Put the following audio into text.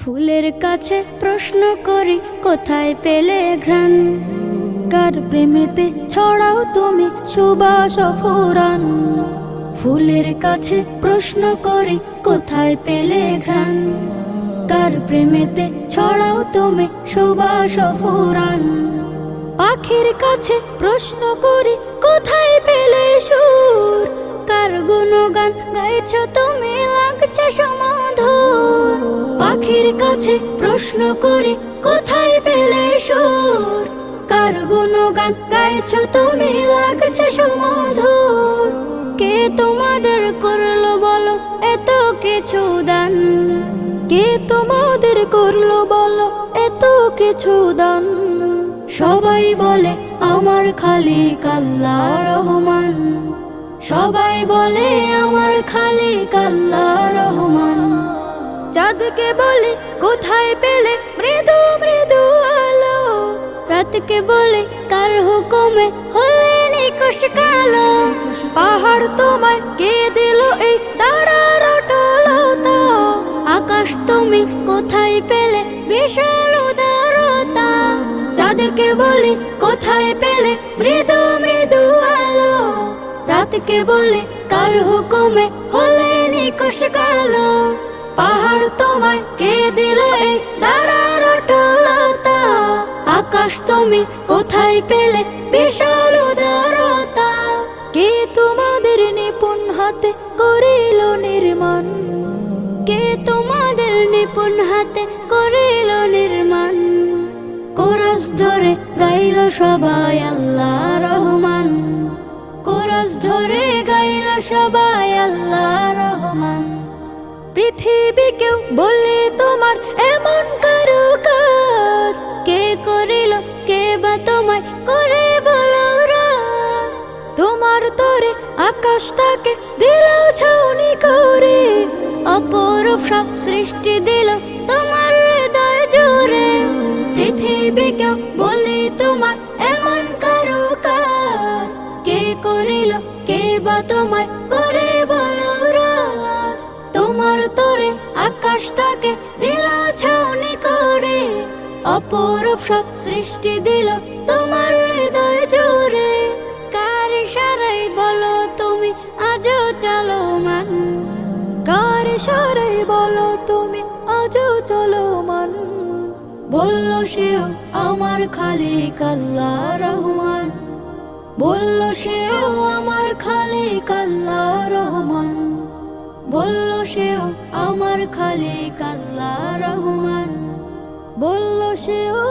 ফুলের কাছে প্রশ্ন করি কোথায় পেলে ঘ্রাণ, কার প্রেমেতে ছড়াও তুমি সুবাস ফুরান। ফুলের কাছে প্রশ্ন করি কোথায় পেলে ঘ্রাণ, কার প্রেমেতে ছড়াও তুমি সুবাস ফুরান। পাখির কাছে প্রশ্ন করি কোথায় পেলে সুর, কার গুণগান গাইছো তুমি লাগছে সমাধুর। পাখির কাছে প্রশ্ন করি কোথায় পেলে সুর, কার গুণগান গাইছো তুমি লাগছে সমাধুর। কে তোমাদের করলো বলো এত কিছু দান, কে তোমাদের করলো বলো এত কিছু দান। সবাই বলে আমার খালিক আল্লাহ রহমান, সবাই বলে আমার খালিক আল্লাহ রহমান। চাঁদকে বলে কোথায় পেলে মৃদু মৃদু আলো, রাতকে বলে কার হুকুমে হলে নিকশ কালো। পাহাড় তোমায় কে দিল এই তারার অটলতা, আকাশ তুমি কোথায় পেলে বিশাল উদারতা। চাঁদকে বলে কোথায় পেলে মৃদু মৃদু আলো, রাতকে বলে কার হুকুমে হলে নিকশ কালো। পাহাড় তোমায় কে দিল এই তারার অটলতা, আকাশ তুমি কোথায় পেলে বিশাল উদারতা। কে তোমাদের নিপুণ হাতে করিল নির্মাণ, কে তোমাদের নিপুণ হাতে করিল নির্মাণ। কোরাস ধরে গাইল সবাই আল্লাহ রহমান, কোরাস ধরে গাইল সবাই আল্লাহ রহমান। পৃথিবীকেও বলে তোমার এমন কারো কাজ, কে করিল কে বা তোমায় করে বলো রাজ। তোমার তরে আকাশটাকে দিল ছাউনি করে, অপরূপ সব সৃষ্টি দিল তোমার হৃদয় জুড়ে। পৃথিবীকেও বলে তোমার এমন কারো কাজ, কে করিল কে বা তোমায় করে বলো রাজ। তোমার তরে আকাশটাকে দিল ছাউনি করে, অপরূপ সব সৃষ্টি দিল তোমার হৃদয় জুড়ে। কার ইশারায় বলো তুমি আজও চলমান, কার ইশারায় বলো তুমি আজও চলমান। বলল সেও আমার খালিক আল্লাহ রহমান, বলল সেও আমার খালিক আল্লাহ রহমান। বলল সেও আমার খালিক আল্লাহ রহমান, বলল সেও